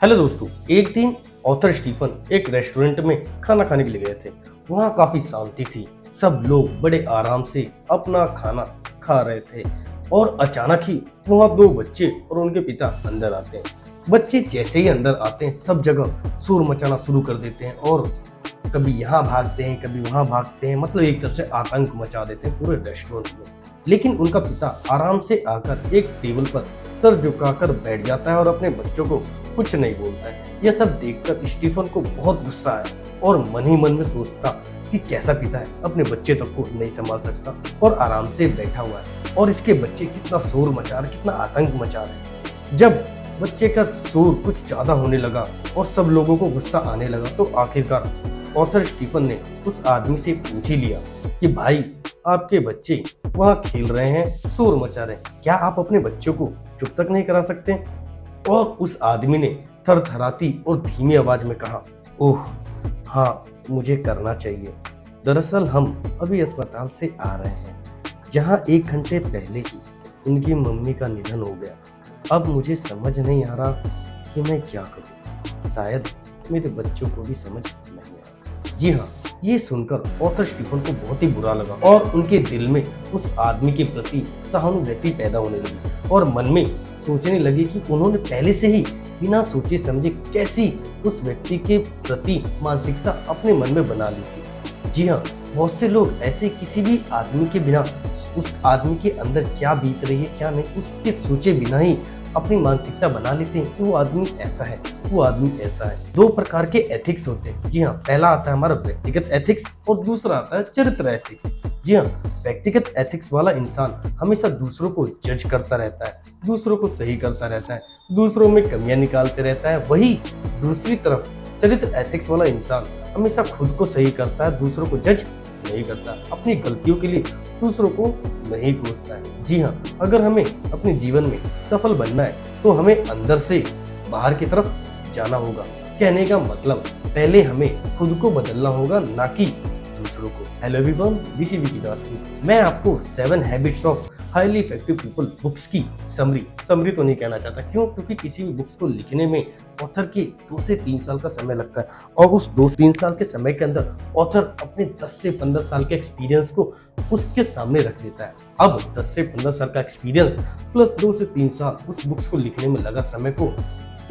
Hello दोस्तों। एक दिन ऑथर स्टीफन एक रेस्टोरेंट में खाना खाने के लिए गए थे। वहाँ काफी शांति थी। सब लोग बड़े आराम से अपना खाना खा रहे थे और अचानक ही वहाँ दो बच्चे और उनके पिता अंदर आते हैं। बच्चे जैसे ही अंदर आते हैं सब जगह शोर मचाना शुरू कर देते हैं और कभी यहाँ भागते हैं कभी वहाँ भागते हैं। मतलब एक तरह से आतंक मचा देते हैं पूरे रेस्टोरेंट में। लेकिन उनका पिता आराम से आकर एक टेबल पर सर झुकाकर बैठ जाता है और अपने बच्चों को कुछ नहीं बोलता है। यह सब देखकर स्टीफन को बहुत गुस्सा आया और मन ही मन में सोचता कि कैसा पिता है, अपने बच्चे तक को नहीं संभाल सकता और आराम से बैठा हुआ है और इसके बच्चे कितना शोर मचा रहे, कितना आतंक मचा रहे। जब बच्चे का शोर कुछ ज्यादा होने लगा और सब लोगों को गुस्सा आने लगा तो आखिरकार ऑथर स्टीफन ने उस आदमी से पूछ ही लिया कि भाई, आपके बच्चे वहाँ खेल रहे हैं, शोर मचा रहे हैं, क्या आप अपने बच्चों को चुप तक नहीं करा सकते? और उस आदमी ने थरथराती और धीमी आवाज में कहा, ओह हाँ, मुझे करना चाहिए। दरअसल हम अभी अस्पताल से आ रहे हैं जहाँ 1 घंटे पहले ही उनकी मम्मी का निधन हो गया। अब मुझे समझ नहीं आ रहा कि मैं क्या करूँ। शायद मेरे बच्चों को भी समझ नहीं आ रहा। जी हाँ, ये सुनकर ऑथर स्टीफन को बहुत ही बुरा लगा और उनके दिल में उस आदमी के प्रति सहानुभूति पैदा होने लगी और मन में सोचने लगे कि उन्होंने पहले से ही बिना सोचे समझे कैसी उस व्यक्ति के प्रति मानसिकता अपने मन में बना ली थी। जी हाँ, बहुत से लोग ऐसे किसी भी आदमी के बिना उस आदमी के अंदर क्या बीत रही है क्या नहीं उसके सोचे बिना ही अपनी मानसिकता बना लेते हैं कि वो आदमी ऐसा है, वो आदमी ऐसा है। 2 प्रकार के एथिक्स होते हैं। जी हाँ, पहला आता है हमारा व्यक्तिगत एथिक्स और दूसरा आता है चरित्र एथिक्स। जी हाँ, व्यक्तिगत एथिक्स वाला इंसान हमेशा दूसरों को जज करता रहता है, दूसरों को सही करता रहता है, दूसरों में कमियां निकालते रहता है। वही दूसरी तरफ चरित्र एथिक्स वाला इंसान हमेशा खुद को सही करता है, दूसरों को जज नहीं करता, अपनी गलतियों के लिए दूसरों को नहीं कोसता है। जी हाँ, अगर हमें अपने जीवन में सफल बनना है तो हमें अंदर से बाहर की तरफ जाना होगा। कहने का मतलब पहले हमें खुद को बदलना होगा, ना कि दूसरों को। Hello everyone, this is Vicky Das. मैं आपको 7 habits of highly effective people books की समरी तो नहीं कहना चाहता। क्यों? क्योंकि किसी भी बुक्स को लिखने में ऑथर के 2 से 3 साल का समय लगता है और उस 2-3 साल के समय के अंदर ऑथर अपने 10 से 15 साल के एक्सपीरियंस को उसके सामने रख देता है। अब 10 से 15 साल का एक्सपीरियंस प्लस 2 से 3 साल उस बुक्स को लिखने में लगा समय को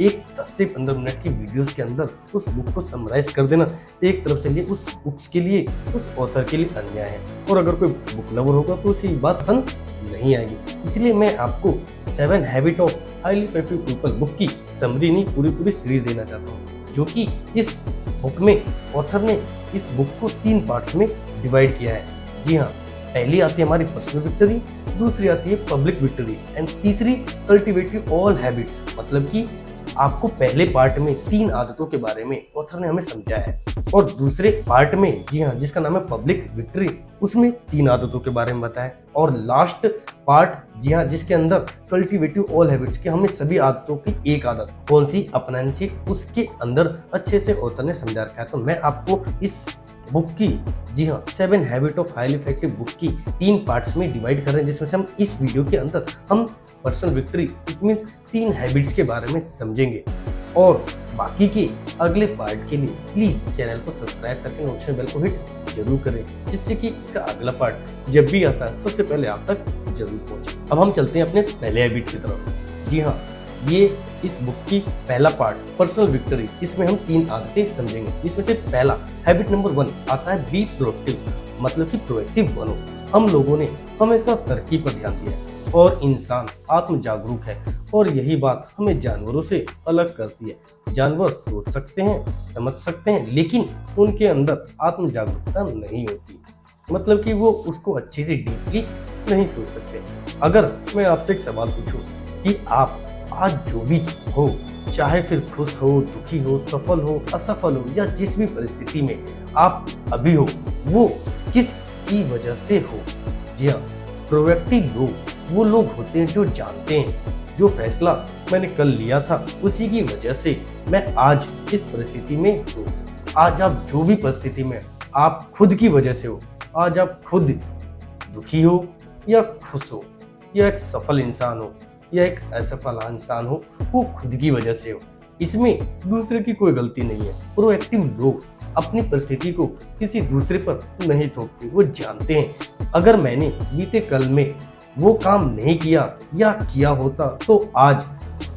एक 10 से 15 मिनट की वीडियोस के अंदर उस बुक को समराइज कर देना एक तरफ से लिए उस बुक्स के लिए, उस ऑथर के लिए अन्याय है। और अगर कोई बुक लवर होगा तो उसे बात पसंद नहीं आएगी। इसलिए मैं आपको 7 habit of highly effective people book की समरी नहीं, पूरी सीरीज देना चाहता हूँ, जो कि इस बुक में ऑथर ने इस बुक को 3 पार्ट्स में डिवाइड किया है। जी हाँ, पहली आती है हमारी पर्सनल विक्ट्री, दूसरी आती है पब्लिक विक्ट्री एंड तीसरी कल्टिवेटिव ऑल हैबिट्स। मतलब कि आपको पहले पार्ट में 3 आदतों के बारे में ऑथर ने हमें समझाया है और दूसरे पार्ट में, जी हाँ, जिसका नाम है पब्लिक विक्ट्री, उसमें 3 आदतों के बारे में बताया और लास्ट पार्ट, जी हाँ, जिसके अंदर कल्टिवेटिव ऑल हैबिट्स के हमें सभी आदतों की एक आदत कौन सी अपनानी चाहिए उसके अंदर अच्छे से ऑथर ने समझा रखा है। तो मैं आपको इस बुक की, जी हाँ, 7 habit of highly effective book की 3 पार्ट्स में डिवाइड कर रहे हैं, जिसमें से हम इस वीडियो के अंदर हम personal victory it means 3 habits के बारे में समझेंगे। और बाकी के अगले पार्ट के लिए प्लीज चैनल को सब्सक्राइब करके नोटिफिकेशन बेल को हिट जरूर करें, जिससे कि इसका अगला पार्ट जब भी आता है सबसे पहले आप तक जरूर पहुंचे। अब हम चलते हैं अपने पहले हैबिट की तरफ। जी हाँ, ये इस बुक की पहला पार्ट पर्सनल विक्ट्री, इसमें हम 3 आदतें समझेंगे। इसमें से पहला हैबिट नंबर 1 आता है बी प्रोएक्टिव, मतलब कि प्रोएक्टिव बनो। हम लोगों ने हमेशा तरक्की पर ध्यान दिया है और इंसान आत्म जागरूक है और यही बात हमें जानवरों से अलग करती है। जानवर सोच सकते हैं, समझ सकते हैं, लेकिन उनके अंदर आत्म जागरूकता नहीं होती। मतलब कि वो उसको अच्छे से डीपली नहीं सोच सकते। अगर मैं आपसे एक सवाल पूछूं कि आप आज जो भी हो, चाहे फिर खुश हो, दुखी हो, सफल हो, असफल हो या जिस भी परिस्थिति में आप अभी हो, वो किसकी वजह से हो? जी हाँ, प्रोएक्टिव लोग वो लोग होते हैं जो जानते हैं जो फैसला मैंने कल लिया था उसी की वजह से मैं आज इस परिस्थिति में हूँ। आज आप जो भी परिस्थिति में आप खुद की वजह से हो। आज आप खुद दुखी हो या खुश हो या एक सफल इंसान हो या एक असफल इंसान हो, वो खुद की वजह से हो। इसमें दूसरे की कोई गलती नहीं है। प्रोएक्टिव लोग अपनी परिस्थिति को किसी दूसरे पर नहीं थोपते। वो जानते हैं अगर मैंने बीते कल में वो काम नहीं किया या किया होता तो आज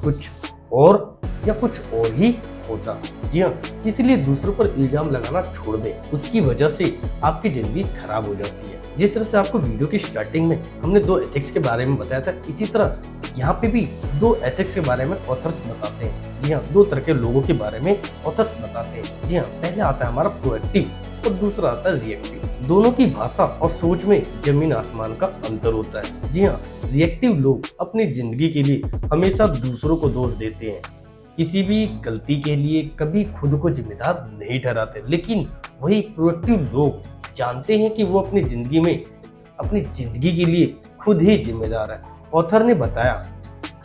कुछ और या कुछ और ही होता। जी हाँ, इसलिए दूसरों पर इल्जाम लगाना छोड़ दें। उसकी वजह से आपकी जिंदगी खराब हो जाती है। जिस तरह से आपको वीडियो की स्टार्टिंग में हमने 2 एथिक्स के बारे में बताया था, इसी तरह यहाँ पे भी 2 एथिक्स के बारे में ऑथर्स बताते हैं। जी हाँ, 2 तरह के लोगों के बारे में ऑथर्स बताते हैं। जी हाँ, पहले आता है हमारा प्रोएक्टिव और दूसरा आता है रिएक्टिव। दोनों की भाषा और सोच में जमीन आसमान का अंतर होता है। जी हाँ, रिएक्टिव लोग अपनी जिंदगी के लिए हमेशा दूसरों को दोष देते हैं। किसी भी गलती के लिए कभी खुद को जिम्मेदार नहीं ठहराते। लेकिन वही प्रोएक्टिव लोग जानते हैं कि वो अपनी जिंदगी के लिए खुद ही जिम्मेदार है। ऑथर ने बताया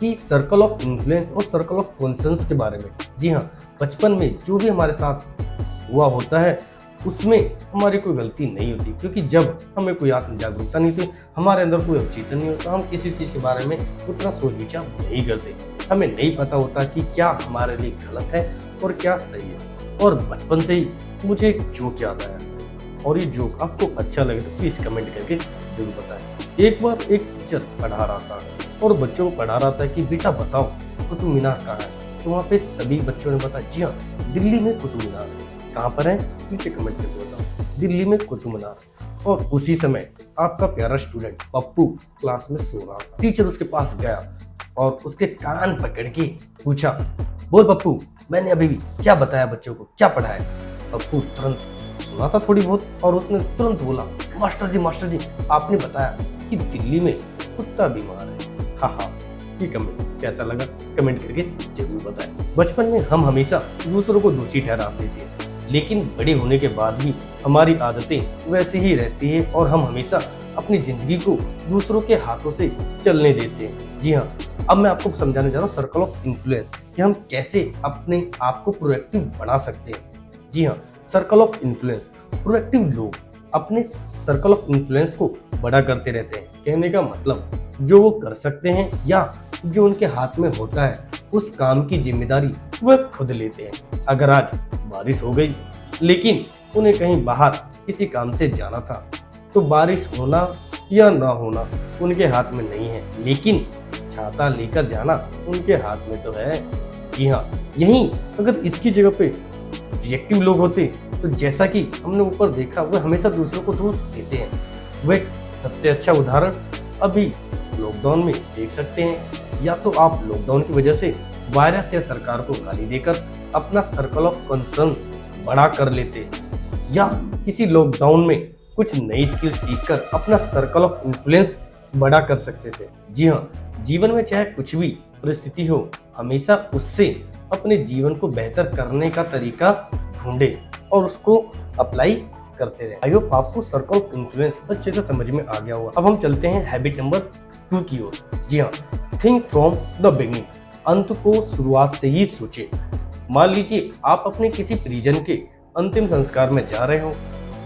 कि सर्कल ऑफ इन्फ्लुएंस और सर्कल ऑफ कॉन्सेंस के बारे में। जी हाँ, बचपन में जो भी हमारे साथ हुआ होता है उसमें हमारी कोई गलती नहीं होती, क्योंकि जब हमें कोई आत्म जागरूकता नहीं थी, हमारे अंदर कोई अवचेतन नहीं होता, हम किसी चीज़ के बारे में उतना सोच विचार नहीं करते। हमें नहीं पता होता कि क्या हमारे लिए गलत है और क्या सही है। और बचपन से ही मुझे एक जोक याद आया, और ये जोक आपको अच्छा लगे तो प्लीज़ कमेंट करके जरूर बताएं। एक बार एक टीचर पढ़ा रहा था और बच्चों को पढ़ा रहा था कि बेटा बताओ कुतुब मीनार कहाँ है। तो वहाँ पे सभी बच्चों ने बताया जी हाँ, दिल्ली में कुतुब मीनार है। कहाँ पर है नीचे कमेंट करके बताओ। दिल्ली में कुतुब मीनार। और उसी समय आपका प्यारा स्टूडेंट पप्पू क्लास में सो रहा था। टीचर उसके पास गया और उसके कान पकड़ के पूछा, बोल पप्पू, मैंने अभी क्या बताया बच्चों को, क्या पढ़ाया? पप्पू तुरंत सुना था थोड़ी बहुत और उसने तुरंत बोला, मास्टर जी आपने बताया कि दिल्ली में कुत्ता बीमार है। हाँ, ये कमेंट कैसा लगा कमेंट करके जरूर बताएं। बचपन में हम हमेशा दूसरों को दोषी ठहराते थे, लेकिन बड़े होने के बाद भी हमारी आदतें वैसे ही रहती है और हम हमेशा अपनी जिंदगी को दूसरों के हाथों से चलने देते हैं। जी हाँ, अब मैं आपको समझाने जा रहा हूँ सर्कल ऑफ इन्फ्लुएंस, कि हम कैसे अपने आप को प्रोएक्टिव बना सकते हैं। जी हाँ, सर्कल ऑफ इन्फ्लुएंस। प्रोएक्टिव लोग अपने सर्कल ऑफ इन्फ्लुएंस को बड़ा करते रहते हैं। कहने का मतलब जो वो कर सकते हैं या जो उनके हाथ में होता है उस काम की जिम्मेदारी वह खुद लेते हैं। अगर आज बारिश हो गई लेकिन उन्हें कहीं बाहर किसी काम से जाना था, तो बारिश होना या ना होना उनके हाथ में नहीं है, लेकिन छाता लेकर जाना उनके हाथ में तो है। जी हाँ, यहीं अगर इसकी जगह पे रिएक्टिव लोग होते तो जैसा कि हमने ऊपर देखा, वह हमेशा दूसरों को दोष देते हैं। वह सबसे अच्छा उदाहरण अभी लॉकडाउन में देख सकते हैं। या तो आप लॉकडाउन की वजह से वायरस या सरकार को गाली देकर अपना सर्कल ऑफ कंसर्न बड़ा कर लेते, या किसी लॉकडाउन में कुछ नई स्किल सीखकर अपना सर्कल ऑफ इन्फ्लुएंस बड़ा कर सकते थे। जी हाँ, जीवन में चाहे कुछ भी परिस्थिति हो, हमेशा उससे अपने जीवन को बेहतर करने का तरीका ढूंढे और उसको अप्लाई करते रहे। आई होप आपको सर्कल ऑफ इन्फ्लुएंस अच्छे से समझ में आ गया होगा। अब हम चलते हैं हैबिट नंबर 2 की ओर। जी हाँ, थिंक फ्रॉम द बिगिनिंग। अंत को शुरुआत से ही सोचे। मान लीजिए आप अपने किसी परिजन के अंतिम संस्कार में जा रहे हो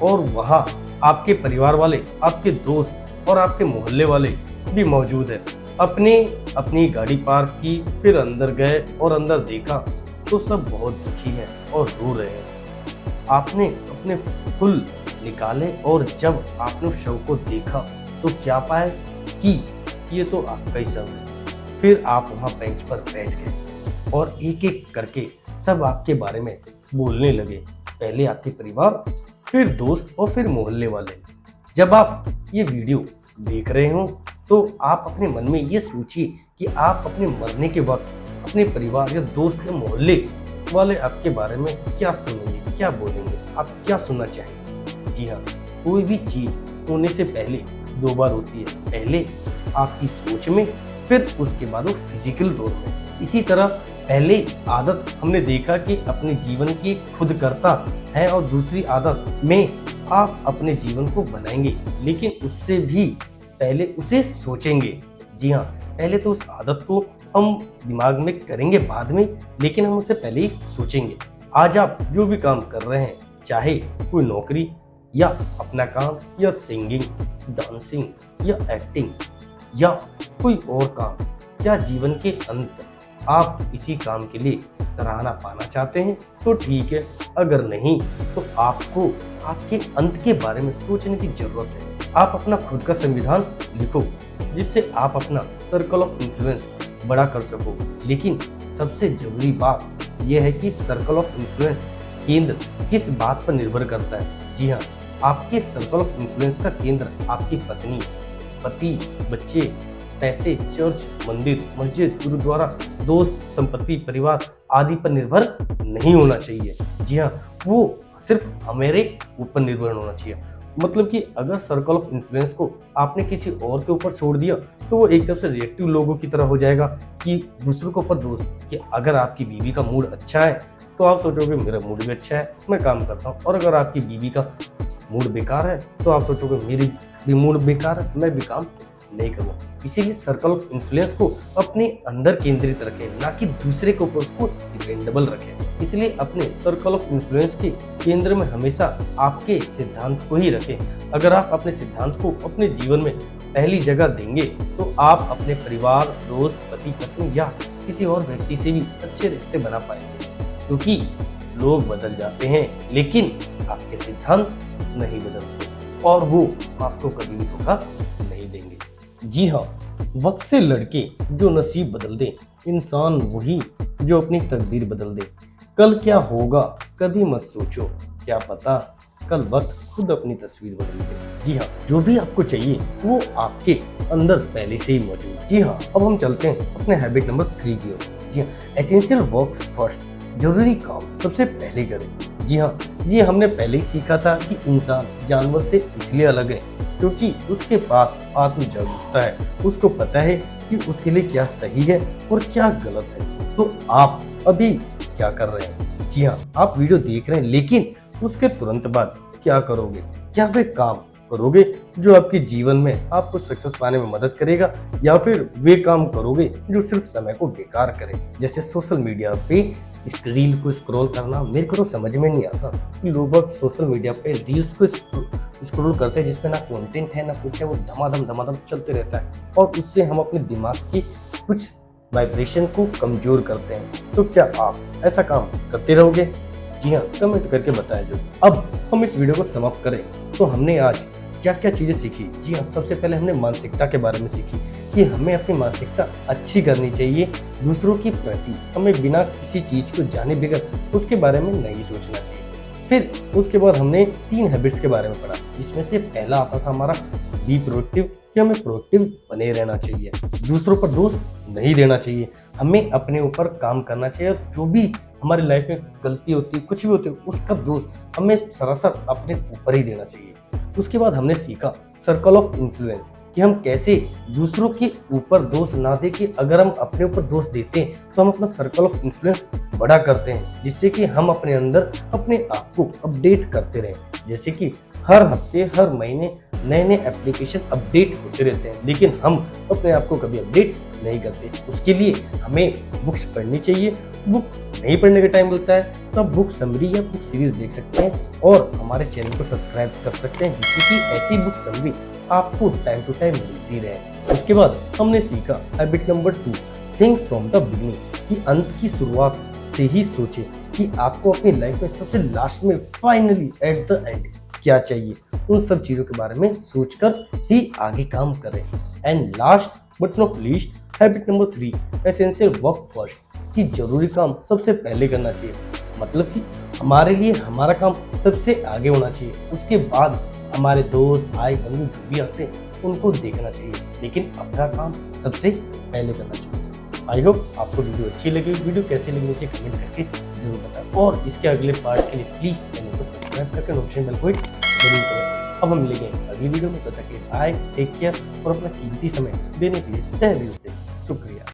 और वहाँ आपके परिवार वाले, आपके दोस्त और आपके मोहल्ले वाले भी मौजूद है। अपनी गाड़ी पार्क की, फिर अंदर गए और अंदर देखा तो सब बहुत दुखी हैं और रो रहे हैं। आपने अपने फूल निकाले और जब आपने उस शव को देखा तो क्या पाया कि ये तो आपका ही शव है। फिर आप वहाँ बेंच पर बैठ गए और एक एक करके सब आपके बारे में बोलने लगे। पहले आपके परिवार, फिर दोस्त और फिर मोहल्ले वाले। जब आप ये वीडियो देख रहे हो तो आप अपने मन में ये सोचिए कि आप अपने मरने के वक्त अपने परिवार या दोस्त या मोहल्ले वाले आपके बारे में क्या सुनेंगे, क्या बोलेंगे, आप क्या सुनना चाहेंगे। जी हाँ, कोई भी चीज होने से पहले 2 बार होती है। पहले आपकी सोच में, फिर उसके बाद वो फिजिकल तौर में। इसी तरह पहले आदत हमने देखा कि अपने जीवन की खुद करता है और दूसरी आदत में आप अपने जीवन को बनाएंगे, लेकिन उससे भी पहले उसे सोचेंगे। जी हाँ, पहले तो उस आदत को हम दिमाग में करेंगे बाद में, लेकिन हम उसे पहले ही सोचेंगे। आज आप जो भी काम कर रहे हैं, चाहे कोई नौकरी या अपना काम या सिंगिंग, डांसिंग या एक्टिंग या कोई और काम, क्या जीवन के अंत आप इसी काम के लिए सराहना पाना चाहते हैं तो ठीक है, अगर नहीं तो आपको आपके अंत के बारे में सोचने की जरूरत है। आप अपना खुद का संविधान लिखो जिससे आप अपना सर्कल ऑफ इन्फ्लुएंस बड़ा कर सको। लेकिन सबसे जरूरी बात यह है कि सर्कल ऑफ इन्फ्लुएंस केंद्र किस बात पर निर्भर करता है। जी हाँ, आपके सर्कल ऑफ इन्फ्लुएंस का केंद्र आपकी पत्नी, पति, बच्चे, पैसे, चर्च, मंदिर, मस्जिद, गुरुद्वारा, दोस्त, संपत्ति, परिवार आदि पर निर्भर नहीं होना चाहिए। जी हाँ, वो सिर्फ हमारे ऊपर निर्भर होना चाहिए। मतलब कि अगर सर्कल ऑफ इन्फ्लुएंस को आपने किसी और के ऊपर छोड़ दिया तो वो एक तरफ से रिएक्टिव लोगों की तरह हो जाएगा कि दूसरों के ऊपर दोस्त। कि अगर आपकी बीवी का मूड अच्छा है तो आप सोचोगे मेरा मूड भी अच्छा है, मैं काम करता हूँ, और अगर आपकी बीवी का मूड बेकार है तो आप सोचोगे मेरी भी मूड बेकार है, मैं भी काम नहीं करूँगा। इसीलिए सर्कल ऑफ इन्फ्लुएंस को अपने अंदर केंद्रित रखें, ना कि दूसरे के ऊपर उसको डिपेंडेबल रखें। इसलिए अपने सर्कल ऑफ इन्फ्लुएंस के केंद्र में हमेशा आपके सिद्धांत को ही रखें। अगर आप अपने सिद्धांत को अपने जीवन में पहली जगह देंगे तो आप अपने परिवार, दोस्त, पति, पत्नी या किसी और व्यक्ति से भी अच्छे रिश्ते बना पाएंगे। क्योंकि लोग बदल जाते हैं लेकिन आपके सिद्धांत नहीं बदलते, और वो आपको कभी भी धोखा नहीं देंगे। जी हाँ, वक्त से लड़के जो नसीब बदल दे, इंसान वही जो अपनी तकदीर बदल दे। कल क्या होगा कभी मत सोचो, क्या पता कल वक्त खुद अपनी तस्वीर बदल दे। जी हाँ, जो भी आपको चाहिए वो आपके अंदर पहले से ही मौजूद है। जी हाँ, अब हम चलते हैं अपने हैबिट नंबर 3 की ओर। जी हाँ, एसेंशियल वर्क्स फर्स्ट, जरूरी काम सबसे पहले करें। जी हाँ, ये हमने पहले ही सीखा था कि इंसान जानवर से इसलिए अलग है क्योंकि उसके पास आत्म जागरूकता है। उसको पता है कि उसके लिए क्या सही है और क्या गलत है। तो आप अभी क्या कर रहे हैं? जी हाँ, आप वीडियो देख रहे हैं, लेकिन उसके तुरंत बाद क्या करोगे? क्या वे काम करोगे जो आपके जीवन में आपको सक्सेस पाने में मदद करेगा, या फिर वे काम करोगे जो सिर्फ समय को बेकार करे? जैसे सोशल मीडिया पे इस रील को स्क्रॉल करना, मेरे को तो समझ में नहीं आता कि लोग सोशल मीडिया पे रील्स को स्क्रॉल करते हैं जिसमें ना कंटेंट है ना कुछ है, वो धमाधम चलते रहता है, और उससे हम अपने दिमाग की कुछ वाइब्रेशन को कमजोर करते हैं। तो क्या आप ऐसा काम करते रहोगे? जी हाँ, कमेंट करके बताएं जो। अब हम इस वीडियो को समाप्त करें तो हमने आज क्या क्या चीजें सीखी। जी हाँ, सबसे पहले हमने मानसिकता के बारे में सीखी कि हमें अपनी मानसिकता अच्छी करनी चाहिए। दूसरों की प्रति हमें बिना किसी चीज को जाने बगैर उसके बारे में नहीं सोचना चाहिए। फिर उसके बाद हमने 3 हैबिट्स के बारे में पढ़ा, जिसमें से पहला आता था हमारा बी प्रोएक्टिव, कि हमें प्रोएक्टिव बने रहना चाहिए, दूसरों पर दोष नहीं देना चाहिए, हमें अपने ऊपर काम करना चाहिए, और जो भी हमारी लाइफ में गलती होती है, कुछ भी होती है, उसका दोष हमें सरासर अपने ऊपर ही देना चाहिए। उसके बाद हमने सीखा सर्कल ऑफ इन्फ्लुएंस, कि हम कैसे दूसरों के ऊपर दोष ना दे, कि अगर हम अपने ऊपर दोष देते हैं तो हम अपना सर्कल ऑफ इन्फ्लुएंस बड़ा करते हैं, जिससे कि हम अपने अंदर अपने आप को अपडेट करते रहें। जैसे कि हर हफ्ते, हर महीने नए एप्लीकेशन अपडेट होते रहते हैं, लेकिन हम अपने आप को कभी अपडेट नहीं करते। उसके लिए हमें बुक्स पढ़नी चाहिए। बुक नहीं पढ़ने का टाइम मिलता है तो आप बुक समरी या बुक सीरीज देख सकते हैं, और हमारे चैनल को सब्सक्राइब कर सकते हैं, जिससे कि ऐसी बुक समरी आपको टाइम टू टाइम मिलती रहे। उसके बाद हमने सीखा habit number 2, think from the beginning, कि अंत की शुरुआत से ही सोचें कि आपको अपनी लाइफ में सबसे लास्ट में फाइनली एट द एंड क्या चाहिए। उन सब चीजों के बारे में सोचकर ही आगे काम करें। And last but not least, habit number 3, essential work first, कि जरूरी काम सबसे पहले करना चाहिए। मतलब कि हमारे लिए हमारा काम सबसे आगे होना चाहिए, उसके बाद हमारे दोस्त, भाई, बंधु जो भी आते हैं उनको देखना चाहिए, लेकिन अपना काम सबसे पहले करना चाहिए। आई होप आपको वीडियो अच्छी लगी। वीडियो कैसी लगी मुझे कमेंट करके जरूर बताएं, और इसके अगले पार्ट के लिए प्लीज चैनल को सब्सक्राइब करके नोटिफिकेशन बेल को जरूर करें। अब हम मिलेंगे अगली वीडियो में, तब तक के बाय, टेक केयर, और अपना कीमती समय देने के लिए तहे दिल से शुक्रिया।